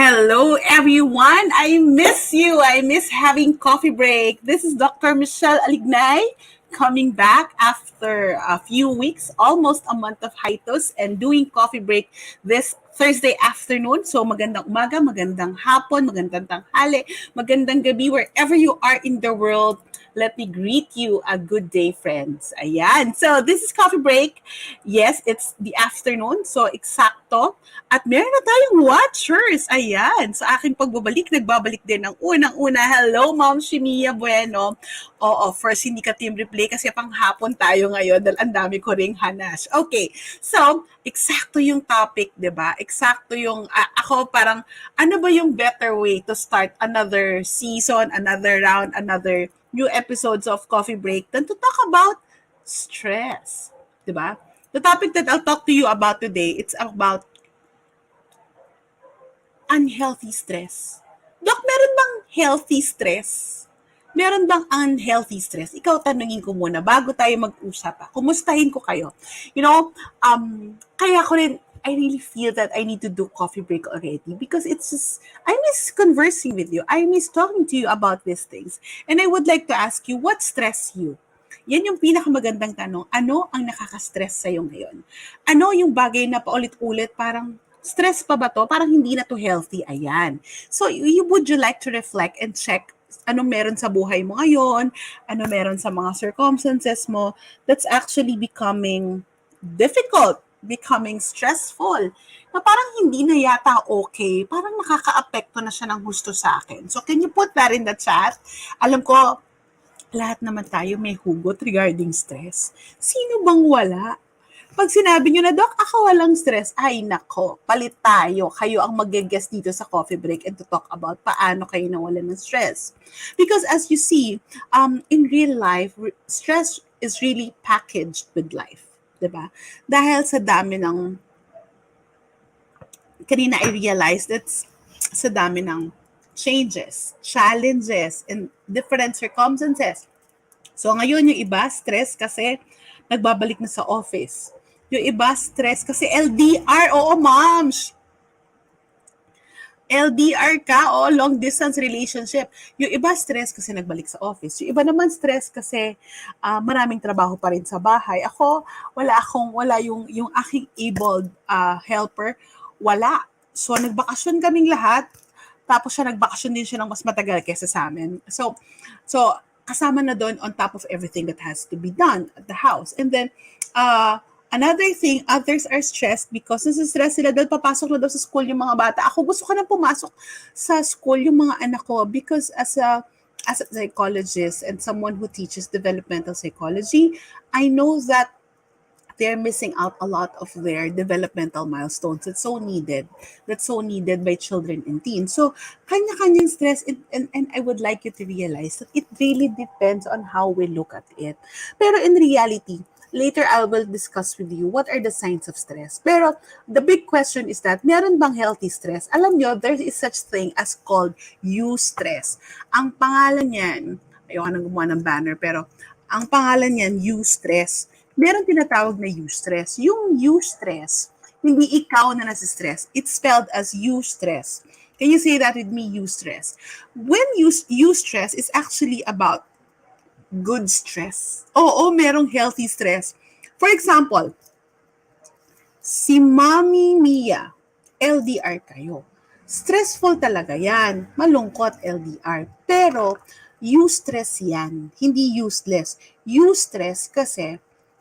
Hello, everyone. I miss you. I miss having coffee break. This is Dr. Michele Alignay coming back after a few weeks, almost a month of hiatus, and doing coffee break this Thursday afternoon. So magandang umaga, magandang hapon, magandang tanghali, magandang gabi, wherever you are in the world. Let me greet you a good day, friends. Ayan. So this is coffee break. Yes, it's the afternoon. So eksakto. At meron na tayong watchers. Ayan. Sa aking pagbabalik, nagbabalik din ang unang-una. Hello, Ma'am Shimia Bueno. Oo, first hindi ka team replay kasi panghapon tayo ngayon dahil ang dami ko ring hanas. Okay. So, eksakto yung topic, 'di ba? Eksakto yung ako parang ano ba yung better way to start another season, another round, another new episodes of Coffee Break than to talk about stress, 'di ba? The topic that I'll talk to you about today, it's about unhealthy stress. Dok, meron bang healthy stress? Meron bang unhealthy stress? Ikaw, tanungin ko muna bago tayo mag-usap. Kumustahin ko kayo. Kaya ko rin, I really feel that I need to do coffee break already because it's just, I miss conversing with you. I miss talking to you about these things. And I would like to ask you, what stress you? Yan yung pinakamagandang tanong. Ano ang nakaka-stress sa'yo ngayon? Ano yung bagay na paulit-ulit parang stress pa ba to? Parang hindi na to healthy. Ayan. So, would you like to reflect and check ano meron sa buhay mo ngayon, ano meron sa mga circumstances mo that's actually becoming difficult, becoming stressful, na parang hindi na yata okay, parang nakaka-apekto na siya ng husto sa akin. So, can you put that in the chat? Alam ko, lahat naman tayo may hugot regarding stress. Sino bang wala? Pag sinabi nyo na, Doc, ako walang stress, ay nako, palit tayo. Kayo ang mag-guest dito sa coffee break and to talk about paano kayo nawalan ng stress. Because as you see, in real life, stress is really packaged with life. Diba? Dahil sa dami ng, kanina I realized that sa dami ng changes, challenges, and different circumstances. So ngayon yung iba, stress kasi nagbabalik na sa office. Yung iba, stress kasi LDR. Oo, moms. LDR ka, long distance relationship. Yung iba, stress kasi nagbalik sa office. Yung iba naman, stress kasi maraming trabaho pa rin sa bahay. Ako, wala yung aking able helper, wala. So, nagbakasyon kaming lahat. Tapos siya nagbakasyon din siya ng mas matagal kaysa sa amin. So kasama na doon on top of everything that has to be done at the house. And then, another thing, others are stressed because nasa-stress sila dahil papasok na daw sa school yung mga bata. Ako gusto ko na pumasok sa school yung mga anak ko because as a psychologist and someone who teaches developmental psychology, I know that they're missing out a lot of their developmental milestones that's so needed by children and teens. So, kanya-kanyang stress, and I would like you to realize that it really depends on how we look at it. Pero in reality, later I will discuss with you what are the signs of stress. Pero the big question is that, meron bang healthy stress? Alam nyo, there is such thing as called eustress. Ang pangalan niyan, ayoko nang gumawa ng banner, pero ang pangalan niyan, eustress. Meron tinatawag na eustress. Yung eustress, hindi ikaw na nasa-stress. It's spelled as eustress. Can you say that with me, eustress? When eustress is actually about good stress. Oo, merong healthy stress. For example, si Mami Mia, LDR kayo. Stressful talaga yan. Malungkot LDR. Pero, eustress yan. Hindi useless. Eustress kasi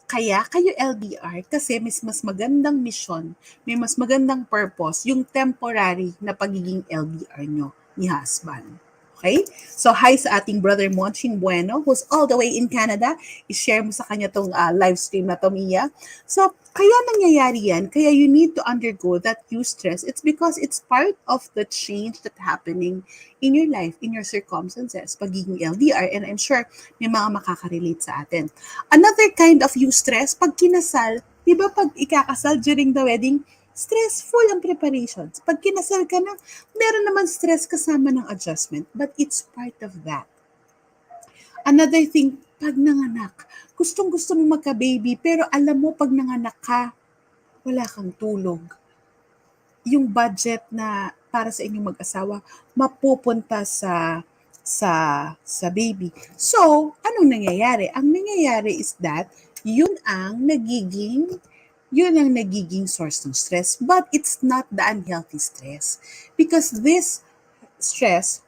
kaya kayo LDR kasi mas magandang mission, may mas magandang purpose yung temporary na pagiging LDR nyo ni husband. Okay? So, hi sa ating brother Monching Bueno, who's all the way in Canada. I-share mo sa kanya tong live stream na to, Mia. So, kaya nangyayari yan, kaya you need to undergo that eustress. It's because it's part of the change that's happening in your life, in your circumstances, pagiging LDR, and I'm sure may mga makaka-relate sa atin. Another kind of eustress, pag kinasal, di ba pag ikakasal during the wedding, stressful ang preparations. Pag kinasal ka na, meron naman stress kasama ng adjustment, but it's part of that. Another thing, pag nanganak, gustong-gusto mong magka-baby, pero alam mo pag nanganak ka, wala kang tulog. Yung budget na para sa inyong mag-asawa mapupunta sa baby. So, anong nangyayari? Ang nangyayari is that yun ang nagiging source ng stress, but it's not the unhealthy stress, because this stress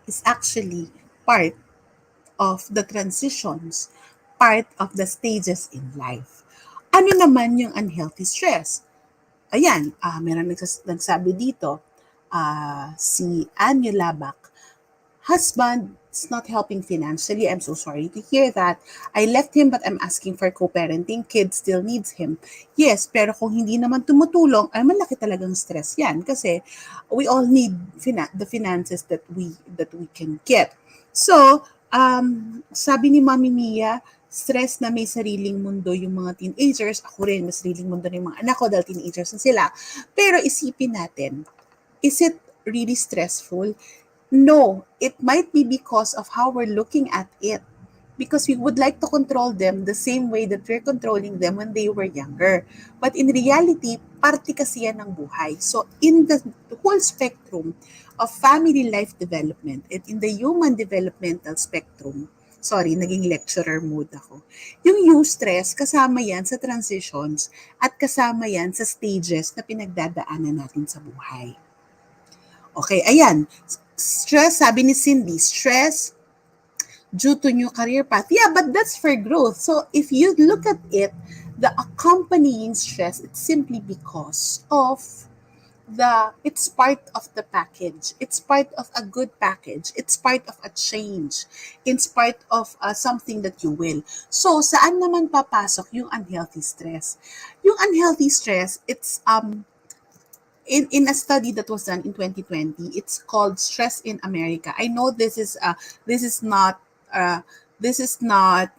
is actually part of the transitions, part of the stages in life. Ano naman yung unhealthy stress? Ayan, meron nagsabi dito, si Anyo Labak, husband is not helping financially. I'm so sorry to hear that. I left him but I'm asking for co-parenting. Kid still needs him. Yes, pero kung hindi naman tumutulong, ay malaki talagang stress yan kasi we all need the finances that we can get. So, sabi ni Mami Mia, stress na may sariling mundo yung mga teenagers. Ako rin, may sariling mundo na yung mga anak ko dahil teenagers na sila. Pero isipin natin, is it really stressful? No, it might be because of how we're looking at it. Because we would like to control them the same way that we're controlling them when they were younger. But in reality, parte kasi yan ng buhay. So in the whole spectrum of family life development and in the human developmental spectrum, sorry, naging lecturer mode ako. Yung eustress, kasama yan sa transitions at kasama yan sa stages na pinagdadaanan natin sa buhay. Okay, ayan. Stress, sabi ni Cindy, stress due to new career path. Yeah, but that's for growth. So if you look at it, the accompanying stress, it's simply because of it's part of the package. It's part of a good package. It's part of a change. It's part of something that you will. So, saan naman papasok yung unhealthy stress? Yung unhealthy stress, it's in a study that was done in 2020, it's called Stress in America. I know this is not uh, this is not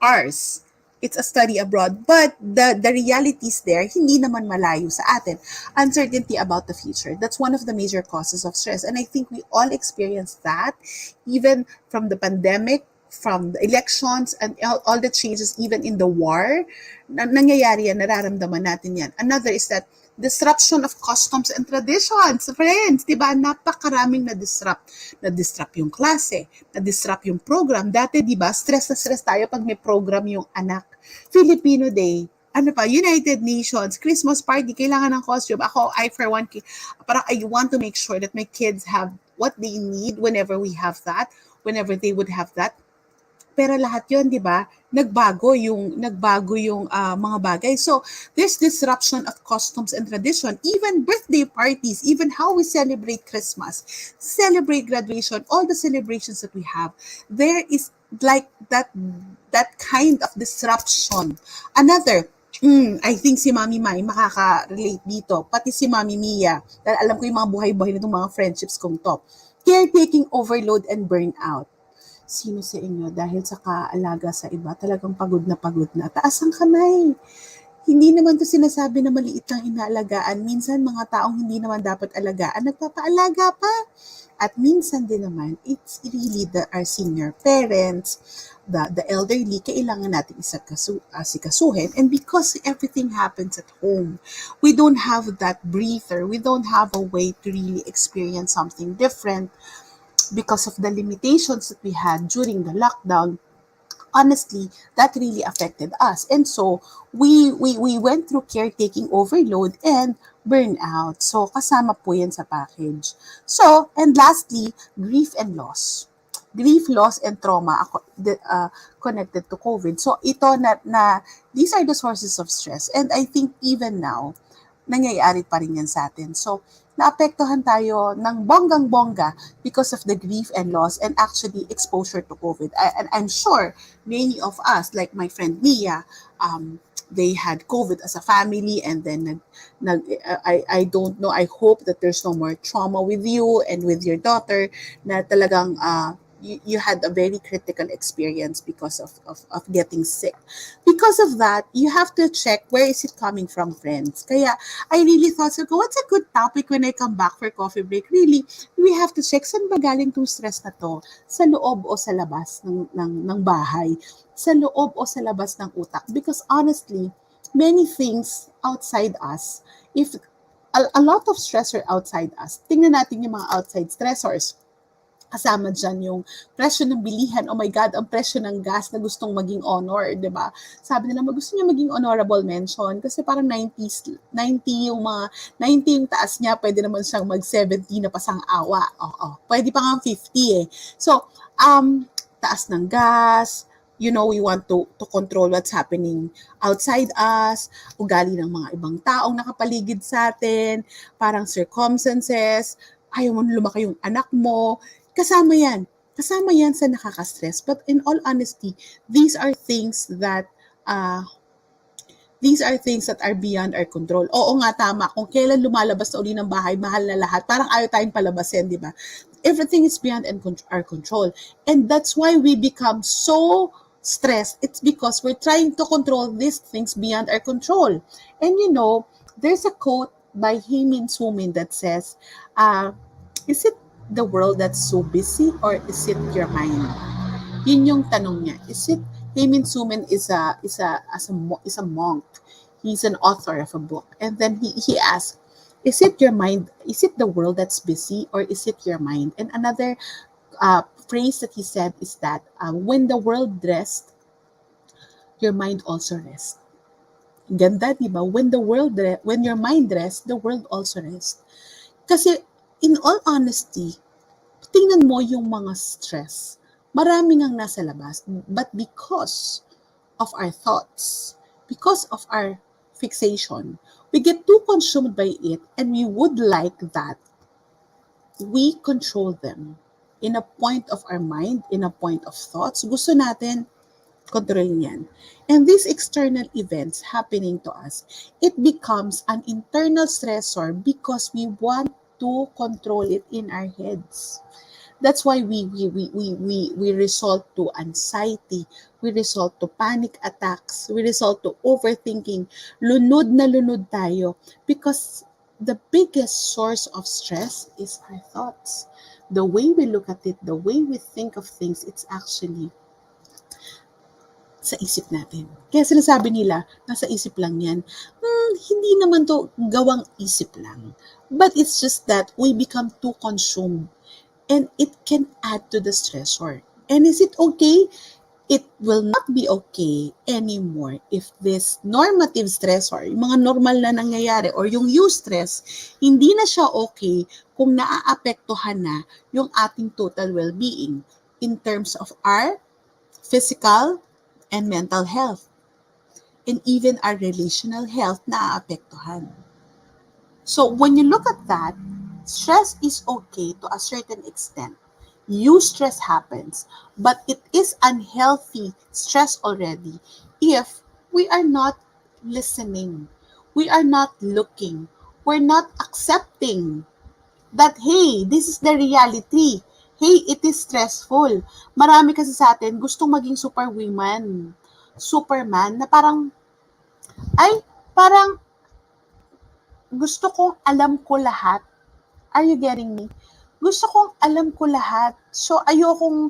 ours. It's a study abroad, but the realities there hindi naman malayo sa atin. Uncertainty about the future. That's one of the major causes of stress, and I think we all experience that, even from the pandemic, from the elections, and all the changes, even in the war. Nangyayari yan, nararamdaman natin yan. Another is that disruption of customs and traditions. Friends, di ba? Napakaraming na-disrupt. Na-disrupt yung klase, na-disrupt yung program. Dati, di ba, stress na stress tayo pag may program yung anak. Filipino Day, ano pa, United Nations, Christmas party, kailangan ng costume. Ako, for one, parang I want to make sure that my kids have what they need whenever we have that, whenever they would have that. Pero lahat 'yon, 'di ba? Nagbago yung mga bagay. So, there's disruption of customs and tradition, even birthday parties, even how we celebrate Christmas, celebrate graduation, all the celebrations that we have. There is like that kind of disruption. Another, I think si Mami Mai makaka-relate dito, pati si Mami Mia, dahil alam ko yung mga buhay-buhay nitong mga friendships kong to. Caretaking overload and burnout. Sino sa inyo dahil sa kaalaga sa iba talagang pagod na pagod na? Taas ang kamay. Hindi naman to sinasabi na maliit lang inaalagaan. Minsan mga taong hindi naman dapat alagaan, nagpapaalaga pa. At minsan din naman, it's really our senior parents, the elderly, kailangan natin asikasuhin. And because everything happens at home, we don't have that breather. We don't have a way to really experience something different. Because of the limitations that we had during the lockdown, honestly, that really affected us. And so, we went through caretaking overload and burnout. So, kasama po yan sa package. So, and lastly, grief and loss. Grief, loss, and trauma connected to COVID. So, ito these are the sources of stress. And I think even now, nangyayari pa rin yan sa atin. So, naapektuhan tayo ng bonggang-bongga because of the grief and loss and actually exposure to COVID. And I'm sure many of us, like my friend Mia, they had COVID as a family, and then I don't know, I hope that there's no more trauma with you and with your daughter na talagang you had a very critical experience because of getting sick. Because of that, you have to check where is it coming from, friends. Kaya I really thought, what's a good topic when I come back for coffee break? Really, we have to check saan ba galing tong stress na to? Sa loob o sa labas ng bahay? Sa loob o sa labas ng utak? Because honestly, many things outside us, if a lot of stressor outside us. Tingnan natin yung mga outside stressors. Kasama dyan yung presyo ng bilihan. Oh my God, ang presyo ng gas na gustong maging honor, di ba? Sabi nila, gusto niya maging honorable mention kasi parang 90 yung mga, 90 yung taas niya, pwede naman siyang mag-70 na pasang awa. Oo, pwede pa nga 50 eh. So, taas ng gas, we want to control what's happening outside us, ugali ng mga ibang taong nakapaligid sa atin, parang circumstances, ayaw mo lumaki yung anak mo, kasama yan. Kasama yan sa nakaka-stress. But in all honesty, these are things that are beyond our control. Oo nga, tama. Kung kailan lumalabas na uli ng bahay, mahal na lahat. Parang ayaw tayong palabasin, di ba? Everything is beyond our control. And that's why we become so stressed. It's because we're trying to control these things beyond our control. And there's a quote by Hemin Sumin that says, is it the world that's so busy or is it your mind? Yun yung tanong niya. Hemin Sumin is a monk. He's an author of a book. And then he asked, is it your mind? Is it the world that's busy or is it your mind? And another phrase that he said is that when the world rests, your mind also rests. Ganda, di ba? When your mind rests, the world also rests. Kasi in all honesty, tingnan mo yung mga stress. Maraming ang nasa labas, but because of our thoughts, because of our fixation, we get too consumed by it and we would like that we control them. In a point of our mind, in a point of thoughts, gusto natin kontrolin yan. And these external events happening to us, it becomes an internal stressor because we want to control it in our heads. That's why we resort to anxiety, we resort to panic attacks, we resort to overthinking. Lunod na lunod tayo because the biggest source of stress is our thoughts. The way we look at it, the way we think of things, it's actually sa isip natin. Kaya sinasabi nila, nasa isip lang yan. Hindi naman to gawang isip lang. But it's just that we become too consumed and it can add to the stressor. And is it okay? It will not be okay anymore if this normative stressor, yung mga normal na nangyayari or yung eustress, hindi na siya okay kung naaapektuhan na yung ating total well-being in terms of our physical and mental health and even our relational health naaapektuhan. So when you look at that, stress is okay to a certain extent. Eustress happens, but it is unhealthy stress already if we are not listening, we are not looking, we're not accepting that, hey, this is the reality. Hey, it is stressful. Marami kasi sa atin gustong maging superwoman, superman, na parang gusto kong alam ko lahat. Are you getting me? Gusto kong alam ko lahat. So, ayokong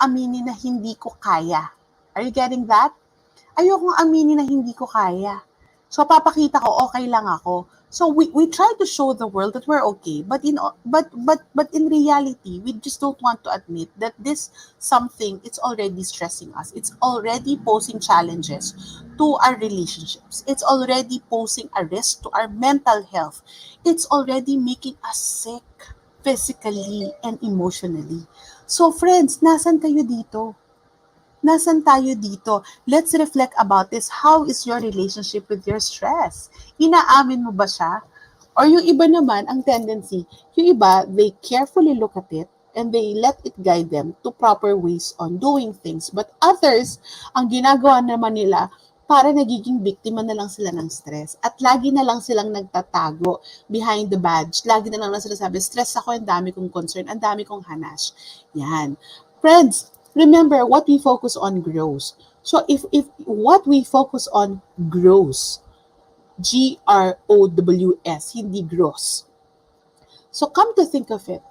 aminin na hindi ko kaya. Are you getting that? Ayokong aminin na hindi ko kaya. So, papakita ko, okay lang ako. So, we try to show the world that we're okay. But in reality, we just don't want to admit that this something, it's already stressing us. It's already posing challenges to our relationships. It's already posing a risk to our mental health. It's already making us sick physically and emotionally. So, friends, nasan kayo dito? Nasaan tayo dito? Let's reflect about this. How is your relationship with your stress? Inaamin mo ba siya? Or yung iba naman, ang tendency, yung iba, they carefully look at it and they let it guide them to proper ways on doing things. But others, ang ginagawa naman nila, para nagiging biktima na lang sila ng stress. At lagi na lang silang nagtatago behind the badge. Lagi na lang sila sabi, stress ako, ang dami kong concern, ang dami kong hanash. Yan. Friends, remember, what we focus on grows. So if what we focus on grows, GROWS, hindi gross. So come to think of it,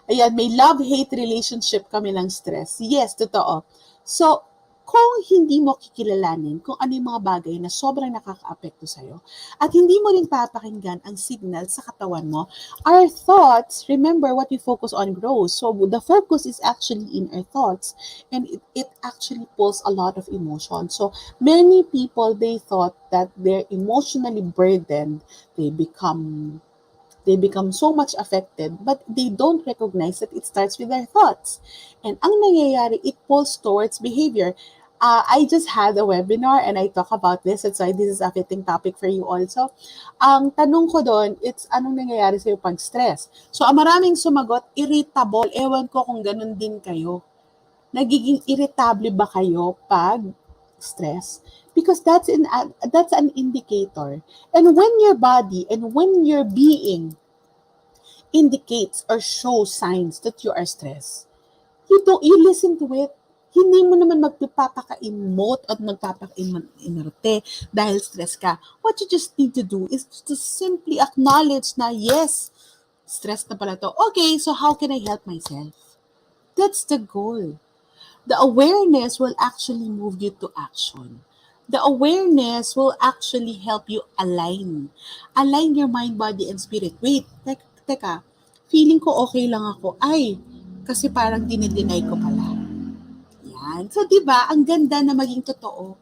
ayan, may love-hate relationship kami ng stress. Yes, totoo. So, kung hindi mo kikilalanin kung ano yung mga bagay na sobrang nakakaapekto sa'yo at hindi mo rin papakinggan ang signal sa katawan mo, our thoughts, remember what we focus on grows. So, the focus is actually in our thoughts and it actually pulls a lot of emotion. So, many people, they thought that they're emotionally burdened. They become so much affected, but they don't recognize that it starts with their thoughts. And ang nangyayari, it pulls towards behavior. I just had a webinar and I talk about this. That's why this is a fitting topic for you also. Ang tanong ko doon, it's anong nangyayari sa'yo pag stress? So, ang maraming sumagot, irritable. Ewan ko kung ganun din kayo. Nagiging irritable ba kayo pag stress? Because that's an indicator. And when your body and when your being indicates or shows signs that you are stressed, you listen to it. Hindi mo naman magpapaka-emote at magpapaka-inerte dahil stress ka. What you just need to do is to simply acknowledge na, yes, stress na pala to. Okay, so how can I help myself? That's the goal. The awareness will actually move you to action. The awareness will actually help you align your mind, body, and spirit. Wait, teka, feeling ko okay lang ako. Ay, kasi parang dinideny ko pala. Yan. So, di ba, ang ganda na maging totoo.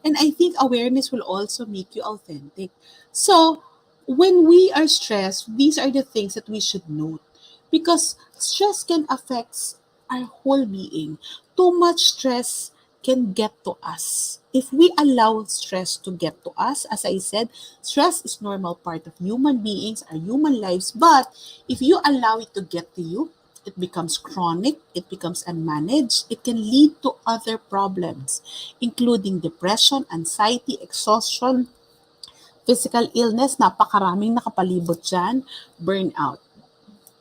And I think awareness will also make you authentic. So, when we are stressed, these are the things that we should note. Because stress can affect our whole being. Too much stress can get to us. If we allow stress to get to us, as I said, stress is normal part of human beings, our human lives. But if you allow it to get to you, it becomes chronic, it becomes unmanaged, it can lead to other problems, including depression, anxiety, exhaustion, physical illness, napakaraming nakapalibot dyan, burnout.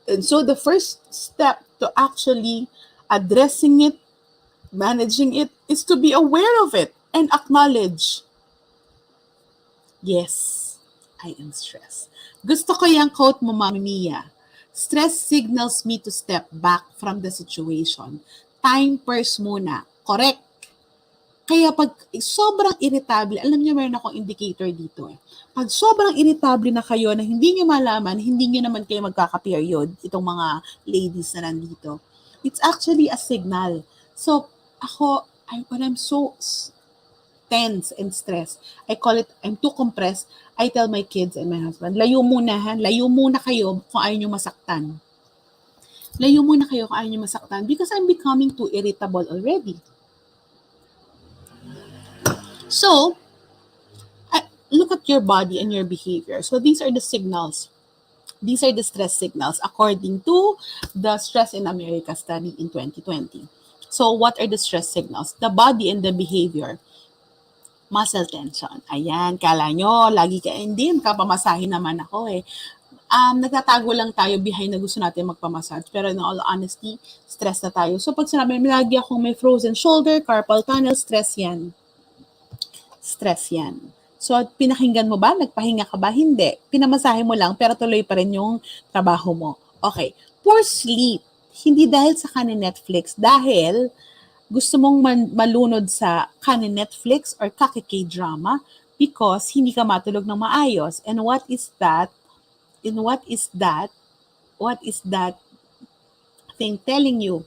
And so the first step to actually addressing it, managing it, is to be aware of it and acknowledge, yes, I am stressed. Gusto ko yung quote mo, Mami Mia. Stress signals me to step back from the situation. Time first muna. Correct. Kaya pag sobrang irritable, alam niyo meron akong indicator dito eh. Pag sobrang irritable na kayo na hindi niyo malaman, hindi niyo naman kayo magkaka-period, itong mga ladies na nandito, it's actually a signal. So, when I'm so tense and stressed, I call it, I'm too compressed, I tell my kids and my husband, layo muna ha, layo muna kayo kung ayaw niyo masaktan. Layo muna kayo kung ayaw niyo masaktan because I'm becoming too irritable already. So, look at your body and your behavior. So these are the signals. These are the stress signals according to the Stress in America study in 2020. So what are the stress signals? The body and the behavior. Muscle tension. Ayan, kala nyo, lagi ka, hindi, kapamasahin naman ako eh. Nagtatago lang tayo behind na gusto natin magpamassage. Pero in all honesty, stress na tayo. So pag sinabi, lagi akong may frozen shoulder, carpal tunnel, stress yan. Stress yan. So, pinakinggan mo ba? Nagpahinga ka ba? Hindi. Pinamasahe mo lang, pero tuloy pa rin yung trabaho mo. Okay. Poor sleep. Hindi dahil sa kanin Netflix. Dahil gusto mong malunod sa kanin Netflix or kaki-K-drama because hindi ka matulog ng maayos. And what is that? What is that thing telling you?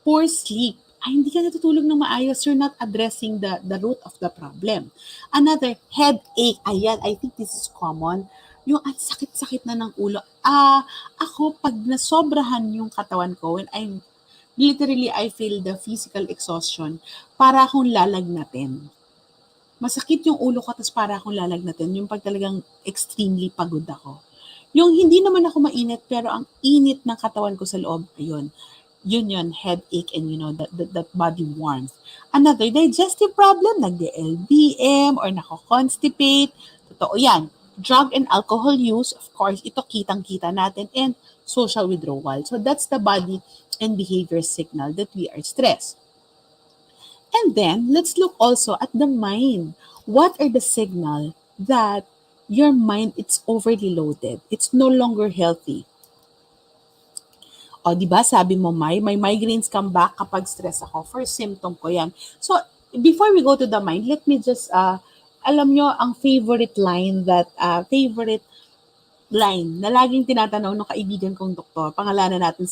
Poor sleep. Ay, hindi ka natutulog ng maayos, you're not addressing the root of the problem. Another, headache. Ayan, I think this is common. Yung at sakit-sakit na ng ulo. Ako, pag nasobrahan yung katawan ko, when I feel the physical exhaustion, para akong lalagnatin. Masakit yung ulo ko, tapos para akong lalagnatin. Yung pag talagang extremely pagod ako. Yung hindi naman ako mainit, pero ang init ng katawan ko sa loob, ayun. Yun, headache and that body warmth. Another, digestive problem, nag-LBM or nako-constipate. Totoo yan. Drug and alcohol use, of course, ito kitang-kita natin, and social withdrawal. So that's the body and behavior signal that we are stressed. And then, let's look also at the mind. What are the signal that your mind, it's overly loaded? It's no longer healthy. O, di ba sabi mo, may migraines come back kapag stress ako. First symptom ko yan. So, before we go to the mind, let me just, alam nyo, ang favorite line na laging tinatanaw ng kaibigan kong doktor, pangalanan natin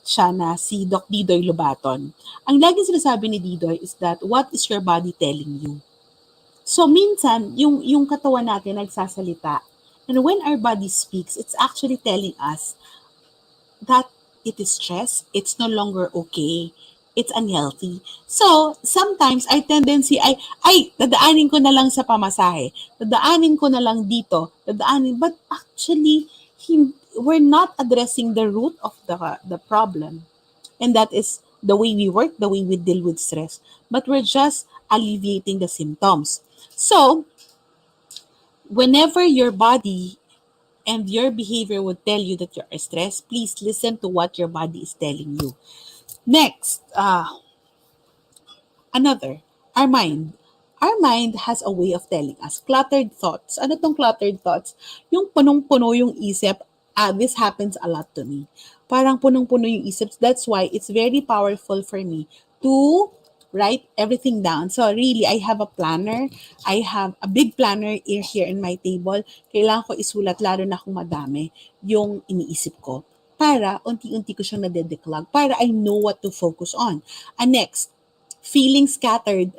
siya na si Doc Didoy Lobaton. Ang laging sinasabi ni Didoy is that, what is your body telling you? So, minsan, yung katawan natin nagsasalita. And when our body speaks, it's actually telling us that it is stress, it's no longer okay, it's unhealthy. So, sometimes our tendency ay, dadaanin ko na lang sa pamasahe, dadaanin ko na lang dito, but actually, we're not addressing the root of the problem. And that is the way we work, the way we deal with stress. But we're just alleviating the symptoms. So, whenever your body and your behavior would tell you that you're stressed, please listen to what your body is telling you. Next, our mind. Our mind has a way of telling us cluttered thoughts. Ano tong cluttered thoughts? Yung punong-puno yung isip, this happens a lot to me. Parang punong-puno yung isip. That's why it's very powerful for me to write everything down. So really, I have a planner. I have a big planner here in my table. Kailangan ko isulat, lalo na kung madami, yung iniisip ko. Para unti-unti ko siyang nadedeclog. Para I know what to focus on. And next, feeling scattered.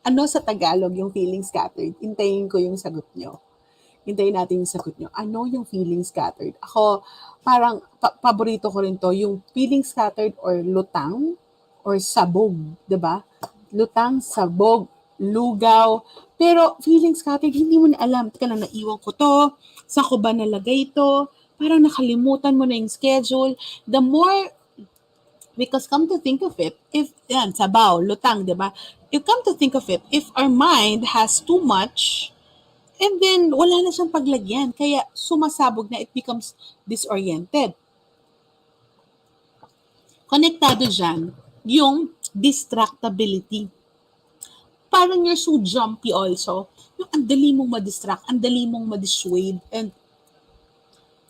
Ano sa Tagalog yung feeling scattered? Hintayin ko yung sagot nyo. Hintayin natin yung sagot nyo. Ano yung feeling scattered? Ako, parang paborito ko rin to, yung feeling scattered or lutang or sabog, diba? Lutang, sabog, lugaw. Pero feeling scattered, hindi mo na alam. Teka lang, naiwan ko to. Saan ko ba nalagay to? Parang nakalimutan mo na yung schedule. The more because come to think of it, if, yan, sabaw, lutang, di ba? You come to think of it, if our mind has too much, and then wala na siyang paglagyan, kaya sumasabog na, it becomes disoriented. Konektado dyan, yung distractibility. Parang you're so jumpy also. Yung ang dali mong ma-distract, ang dali mong ma-dissuade, and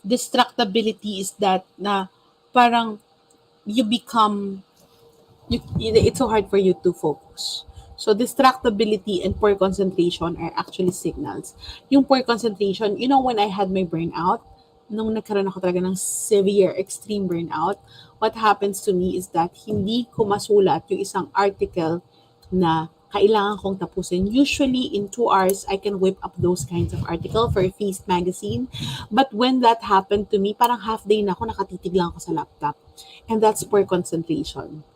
distractibility is that na parang you become, it's so hard for you to focus. So distractibility and poor concentration are actually signals. Yung poor concentration, you know when I had my burnout, nung nagkaroon ako talaga ng severe, extreme burnout, what happens to me is that hindi ko masulat yung isang article na kailangan kong tapusin. Usually, in 2 hours, I can whip up those kinds of article for Feast magazine. But when that happened to me, parang half day na ako, nakatitig lang ako sa laptop. And that's poor concentration.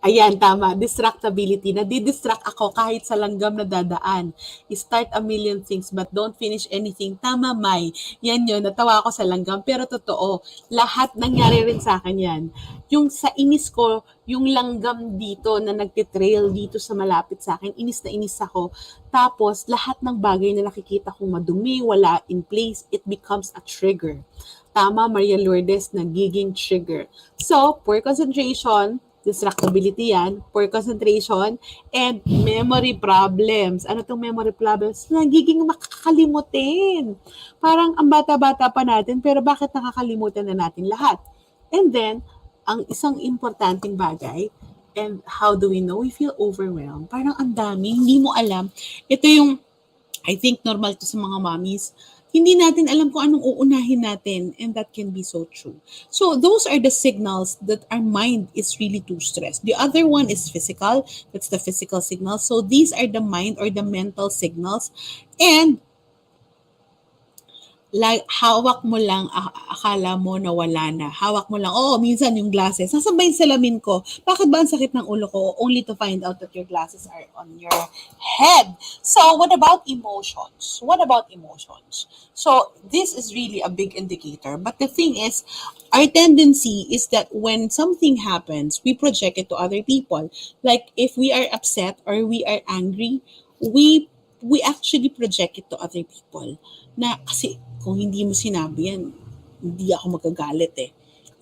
Ayan, tama. Distractibility. Nadidistract ako kahit sa langgam na dadaan. Start a million things but don't finish anything. Tama, Mai. Yan yun. Natawa ako sa langgam. Pero totoo, lahat nangyari rin sa akin yan. Yung sa inis ko, yung langgam dito na nagtitrail dito sa malapit sa akin, inis na inis ako. Tapos, lahat ng bagay na nakikita kong madumi, wala in place, it becomes a trigger. Tama, Maria Lourdes, nagiging trigger. So, poor concentration, distractibility yan, poor concentration, and memory problems. Ano tong memory problems? Nagiging makakalimutin. Parang ang bata-bata pa natin, pero bakit nakakalimutan na natin lahat? And then, ang isang importanteng bagay, and how do we know? We feel overwhelmed. Parang ang dami, hindi mo alam. Ito yung, I think normal to sa mga mommies, hindi natin alam kung anong uunahin natin, and that can be so true. So those are the signals that our mind is really too stressed. The other one is physical. That's the physical signal. So these are the mind or the mental signals. And like, hawak mo lang, akala mo na wala na. Hawak mo lang, minsan yung glasses. Nasaan ba yung salamin ko? Bakit ba ang sakit ng ulo ko? Only to find out that your glasses are on your head. So, what about emotions? What about emotions? So, this is really a big indicator. But the thing is, our tendency is that when something happens, we project it to other people. Like, if we are upset or we are angry, we actually project it to other people. Na kasi kung hindi mo sinabi yan, hindi ako magagalit eh.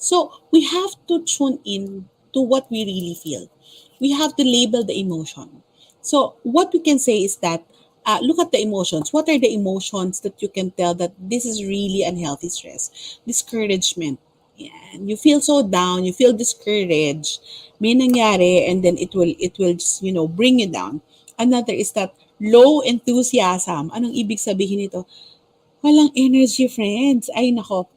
So, we have to tune in to what we really feel. We have to label the emotion. So, what we can say is that look at the emotions. What are the emotions that you can tell that this is really unhealthy stress? Discouragement. Yan. You feel so down, you feel discouraged, may nangyari, and then it will just, bring you down. Another is that low enthusiasm. Anong ibig sabihin nito? Walang energy, friends. Ay, nako.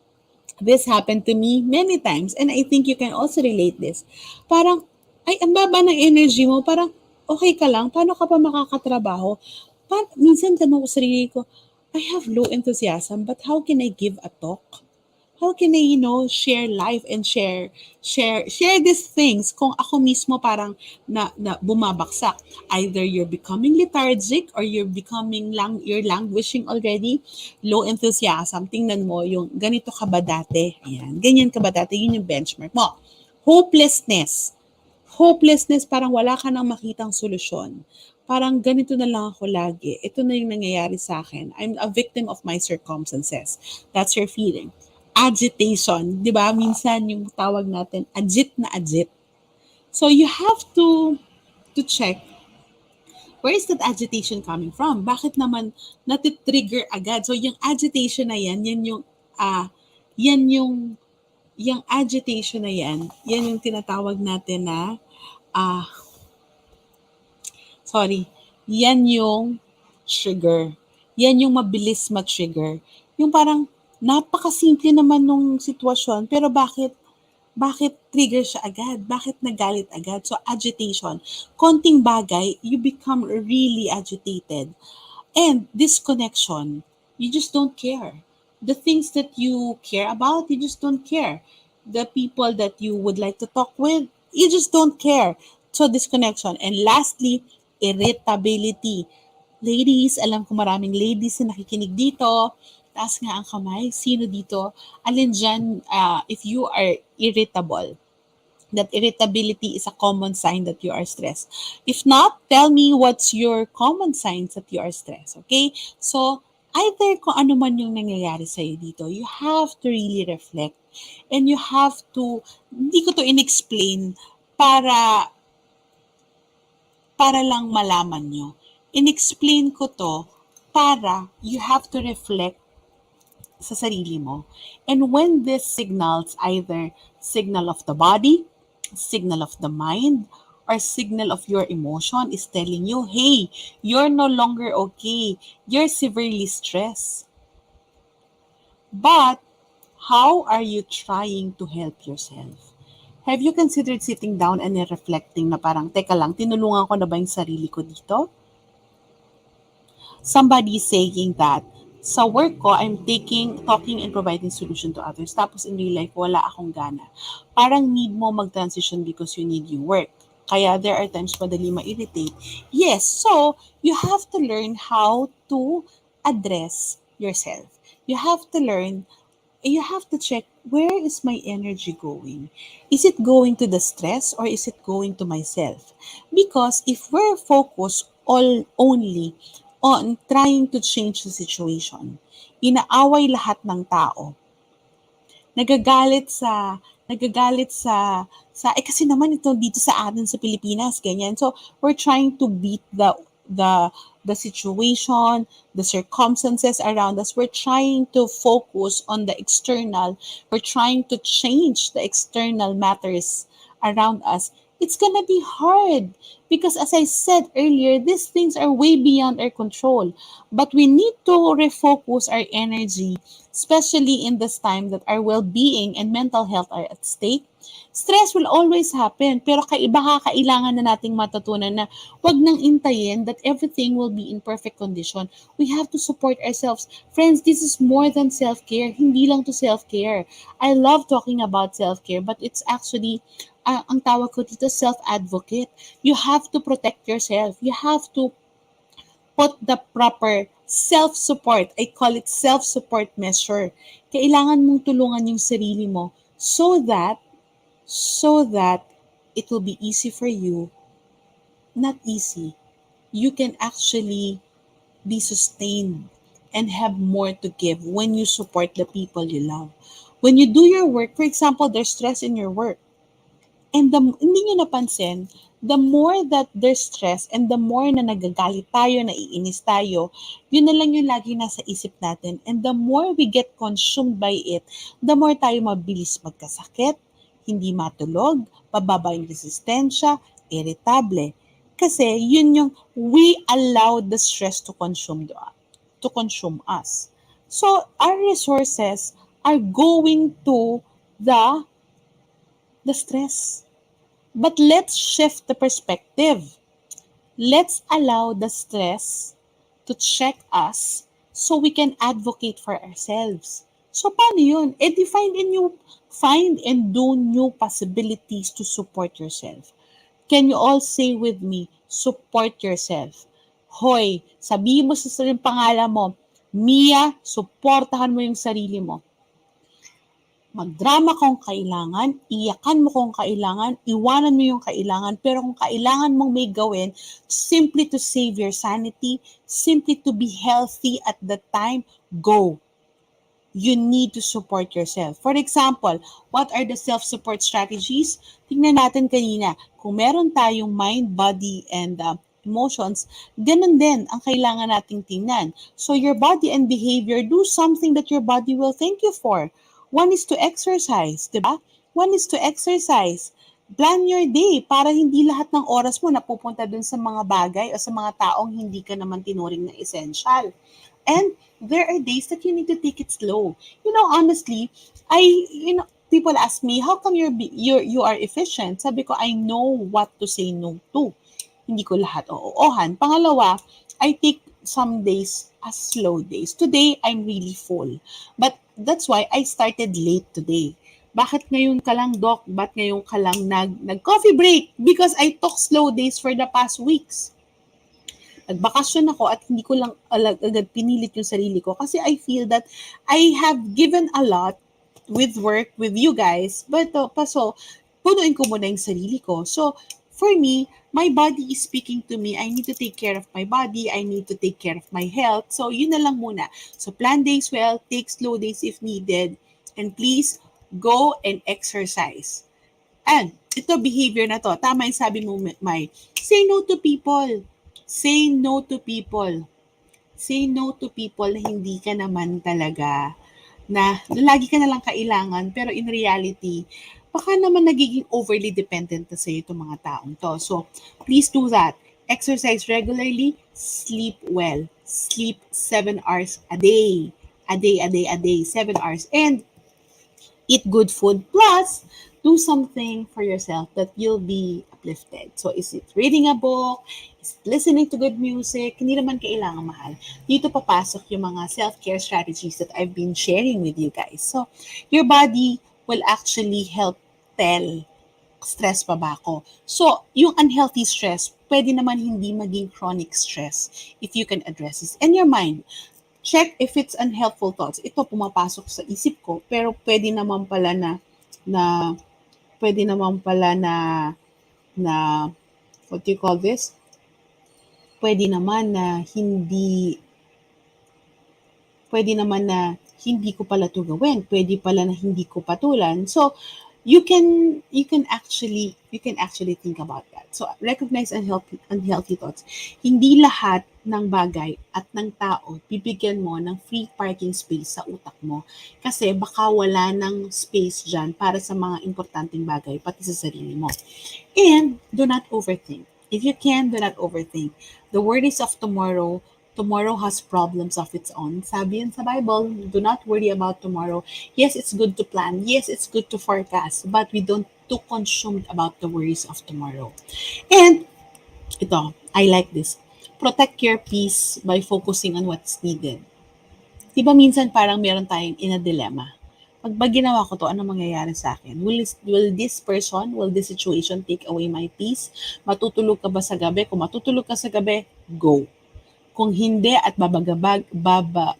This happened to me many times, and I think you can also relate this. Parang, ay, ang baba ng energy mo. Parang, okay ka lang? Paano ka pa makakatrabaho? Minsan tanong ko sa sarili ko, I have low enthusiasm, but how can I give a talk? How can I, share life and share these things kung ako mismo parang na bumabaksak. Either you're becoming lethargic or you're languishing already, low enthusiasm. Tingnan mo yung ganito ka ba dati? Ayan, ganyan ka ba dati? Yun yung benchmark mo. Hopelessness. Hopelessness, parang wala ka nang makitang solusyon. Parang ganito na lang ako lagi. Ito na yung nangyayari sa akin. I'm a victim of my circumstances. That's your feeling. Agitation, di ba? Minsan yung tawag natin, agit na agit. So you have to check where is that agitation coming from? Bakit naman natitrigger agad? So yung agitation na yan yung agitation na yan yung tinatawag natin na ah, sorry, yan yung trigger. Yan yung mabilis ma-trigger. Yung parang napakasimple naman nung sitwasyon, pero bakit trigger siya agad? Bakit nagalit agad? So agitation. Konting bagay, you become really agitated. And disconnection, you just don't care. The things that you care about, you just don't care. The people that you would like to talk with, you just don't care. So disconnection. And lastly, irritability. Ladies, alam ko maraming ladies na nakikinig dito. Taas nga ang kamay. Sino dito? Alin dyan, if you are irritable, that irritability is a common sign that you are stressed. If not, tell me what's your common signs that you are stressed. Okay? So, either kung ano man yung nangyayari sa'yo dito, you have to really reflect and you have to, hindi ko to inexplain para lang malaman nyo. Inexplain ko to para you have to reflect sa sarili mo. And when this signals, either signal of the body, signal of the mind, or signal of your emotion is telling you, hey, you're no longer okay. You're severely stressed. But how are you trying to help yourself? Have you considered sitting down and reflecting na parang, teka lang, tinulungan ko na ba yung sarili ko dito? Somebody saying that sa work ko, I'm talking and providing solution to others. Tapos in real life, wala akong gana. Parang need mo mag-transition because you need your work. Kaya there are times madali ma-irritate. Yes, so you have to learn how to address yourself. You have to check, where is my energy going? Is it going to the stress or is it going to myself? Because if we're focused only on trying to change the situation, inaaway lahat ng tao, nagagalit sa kasi naman ito dito sa atin sa Pilipinas ganyan. So we're trying to beat the situation, the circumstances around us. We're trying to focus on the external. We're trying to change the external matters around us. It's gonna be hard because, as I said earlier, these things are way beyond our control. But we need to refocus our energy, especially in this time that our well-being and mental health are at stake. Stress will always happen, pero kailangan na nating matutunan na wag nang intayin that everything will be in perfect condition. We have to support ourselves. Friends, this is more than self-care. Hindi lang to self-care. I love talking about self-care, but it's actually ang tawag ko dito, self-advocate. You have to protect yourself. You have to put the proper self-support. I call it self-support measure. Kailangan mong tulungan yung sarili mo so that it will be easy for you. Not easy. You can actually be sustained and have more to give when you support the people you love. When you do your work, for example, there's stress in your work. And hindi nyo napansin, the more that there's stress and the more na nagagalit tayo, naiinis tayo, yun na lang yung lagi nasa isip natin. And the more we get consumed by it, the more tayo mabilis magkasakit, hindi matulog, bababa yung resistensya, irritable. Kasi yun yung we allow the stress to consume us. So our resources are going to the stress. But let's shift the perspective. Let's allow the stress to check us so we can advocate for ourselves. So paano yun? Find and do new possibilities to support yourself. Can you all say with me, support yourself? Hoy, sabihin mo sa sariling pangalan mo, Mia, supportahan mo yung sarili mo. Magdrama kung kailangan, iyakan mo kung kailangan, iwanan mo yung kailangan, pero kung kailangan mong may gawin, simply to save your sanity, simply to be healthy at that time, go. You need to support yourself. For example, what are the self-support strategies? Tingnan natin kanina, kung meron tayong mind, body, and emotions, ganun din ang kailangan nating tingnan. So your body and behavior, do something that your body will thank you for. One is to exercise, di ba? One is to exercise. Plan your day para hindi lahat ng oras mo napupunta dun sa mga bagay o sa mga taong hindi ka naman tinuring na essential. And there are days that you need to take it slow. Honestly, people ask me, how come you are efficient? Sabi ko, I know what to say no to. Hindi ko lahat oo-ohan. Pangalawa, I take some days as slow days. Today, I'm really full. But that's why I started late today. Bakit ngayon ka lang, Doc? Ba't ngayon ka lang nag-coffee break? Because I took slow days for the past weeks. Nagbakasyon ako at hindi ko lang agad pinilit yung sarili ko kasi I feel that I have given a lot with work, with you guys, but so, punuin ko muna yung sarili ko. So, for me, my body is speaking to me. I need to take care of my body. I need to take care of my health. So, yun na lang muna. So, plan days well, take slow days if needed, and please go and exercise. And ito behavior na to, tama yung sabi mo, May. Say no to people. Say no to people. Say no to people na hindi ka naman talaga, na lagi ka na lang kailangan, pero in reality, baka naman nagiging overly dependent na sa'yo itong mga taong to. So, please do that. Exercise regularly, sleep well. Sleep 7 hours a day. A day, 7 hours. And eat good food. Plus, do something for yourself that you'll be uplifted. So, is it reading a book? Is it listening to good music? Hindi naman kailangan mahal. Dito papasok yung mga self-care strategies that I've been sharing with you guys. So, your body will actually help tell, stress pa ba ako? So, yung unhealthy stress, pwede naman hindi maging chronic stress if you can address this. And your mind, check if it's unhelpful thoughts. Ito pumapasok sa isip ko, pero pwede naman pala na pwede naman pala na what do you call this? Pwede naman na hindi ko pala to gawin. Pwede pala na hindi ko patulan. So, you can actually think about that. So, recognize unhealthy thoughts. Hindi lahat ng bagay at ng tao bibigyan mo ng free parking space sa utak mo. Kasi baka wala ng space dyan para sa mga importanteng bagay, pati sa sarili mo. And do not overthink. If you can, do not overthink. The worries of tomorrow has problems of its own. Sabi yun sa Bible, do not worry about tomorrow. Yes, it's good to plan. Yes, it's good to forecast. But we don't too consumed about the worries of tomorrow. And ito, I like this. Protect your peace by focusing on what's needed. Diba minsan parang meron tayong in a dilemma? Pag ginawa ko to, ano mangyayari sa akin? Will this situation take away my peace? Matutulog ka ba sa gabi? Kung matutulog ka sa gabi, go. Kung hindi at mababagabag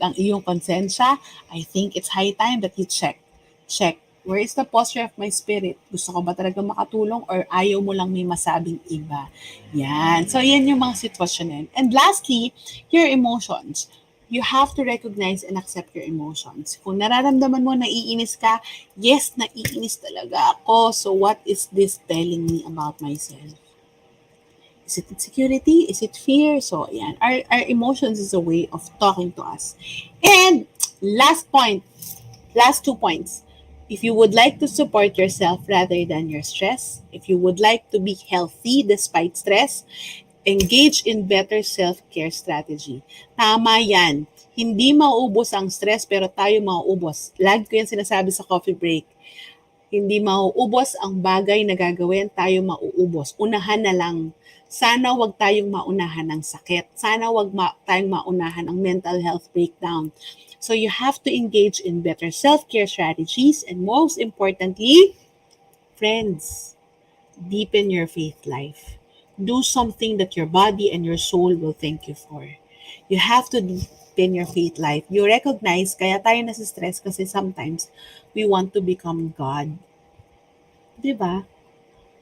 ang iyong konsensya, I think it's high time that you check. Where is the posture of my spirit? Gusto ko ba talaga makatulong or ayaw mo lang may masabing iba? Yan. So, yan yung mga sitwasyon yan. And lastly, your emotions. you have to recognize and accept your emotions. Kung nararamdaman mo naiinis ka, yes, naiinis talaga ako. So what is this telling me about myself? Is it insecurity? Is it fear? So, yan. Our emotions is a way of talking to us. And last point, last 2 points. If you would like to support yourself rather than your stress, if you would like to be healthy despite stress, engage in better self-care strategy. Tama yan. Hindi mauubos ang stress pero tayo mauubos. Lagi ko yan sinasabi sa coffee break. Hindi mauubos ang bagay na gagawin, tayo mauubos. Unahan na lang. Sana wag tayong maunahan ng sakit. Sana wag tayong maunahan ng mental health breakdown. So you have to engage in better self-care strategies and most importantly, friends, deepen your faith life. Do something that your body and your soul will thank you for. You have to deepen your faith life. You recognize, kaya tayo nasa-stress kasi sometimes we want to become God. Diba?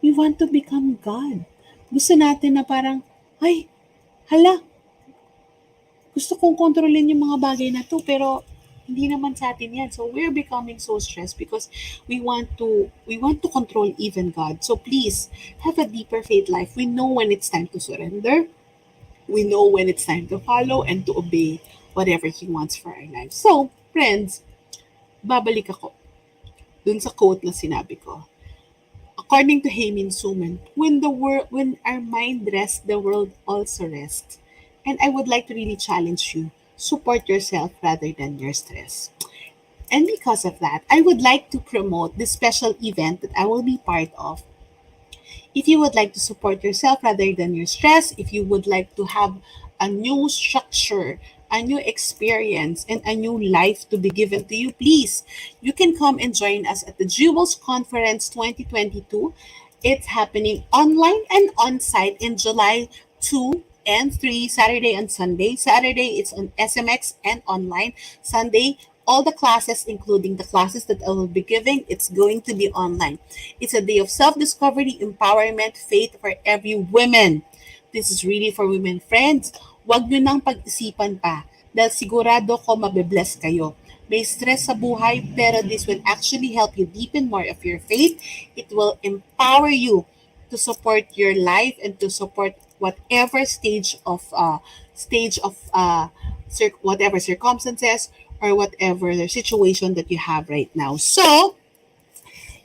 We want to become God. Gusto natin na parang, ay, hala, gusto kong kontrolin yung mga bagay na to, pero hindi naman sa atin yan. So we're becoming so stressed because we want to control even God. So please have a deeper faith life. We know when it's time to surrender. We know when it's time to follow and to obey whatever He wants for our lives. So, friends, babalik ako dun sa quote na sinabi ko. According to Heimin Suman, when our mind rests, the world also rests. And I would like to really challenge you, support yourself rather than your stress. And because of that, I would like to promote this special event that I will be part of. If you would like to support yourself rather than your stress, if you would like to have a new structure, a new experience, and a new life to be given to you, please, you can come and join us at the Jewels Conference 2022. It's happening online and on-site in July 2 and 3, Saturday and Sunday. Saturday, it's on SMX and online. Sunday, all the classes, including the classes that I will be giving, it's going to be online. It's a day of self-discovery, empowerment, faith for every woman. This is really for women. Friends, wag nyo nang pag-isipan pa dahil sigurado ko mabibless kayo. May stress sa buhay, pero this will actually help you deepen more of your faith. It will empower you to support your life and to support whatever whatever circumstances or whatever the situation that you have right now. So,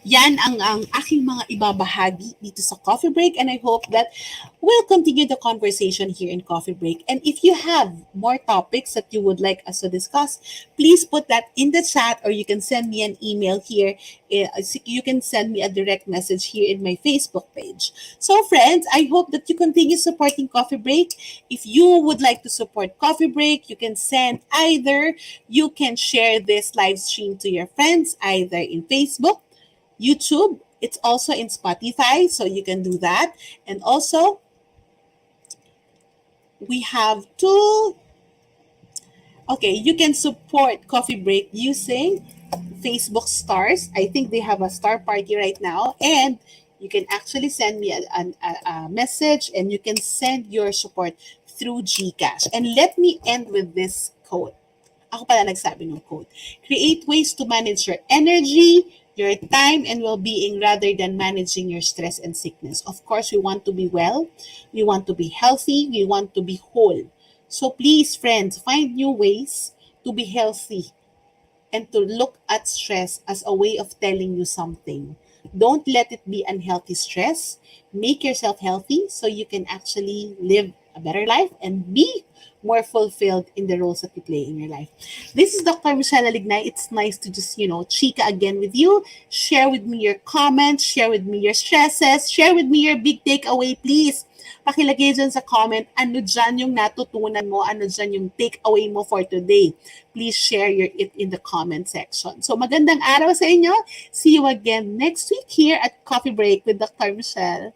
yan ang aking mga ibabahagi dito sa Coffee Break, and I hope that we'll continue the conversation here in Coffee Break. And if you have more topics that you would like us to discuss, please put that in the chat, or you can send me an email here. You can send me a direct message here in my Facebook page. So friends, I hope that you continue supporting Coffee Break. If you would like to support Coffee Break, you can you can share this live stream to your friends, either in Facebook, YouTube. It's also in Spotify, so you can do that. And also, we have you can support Coffee Break using Facebook stars. I think they have a star party right now. And you can actually send me a message, and you can send your support through GCash. And let me end with this quote. Ako pala nagsabi ng quote. Create ways to manage your energy, your time, and well-being rather than managing your stress and sickness. Of course, we want to be well, we want to be healthy, we want to be whole. So please, friends, find new ways to be healthy and to look at stress as a way of telling you something. Don't let it be unhealthy stress. Make yourself healthy so you can actually live a better life and be more fulfilled in the roles that you play in your life. This is Dr. Michele Lignay. It's nice to just, chika again with you. Share with me your comments, share with me your stresses, share with me your big takeaway, please. Pakilagay dyan sa comment, ano dyan yung natutunan mo, ano dyan yung takeaway mo for today. Please share it in the comment section. So magandang araw sa inyo. See you again next week here at Coffee Break with Dr. Michele.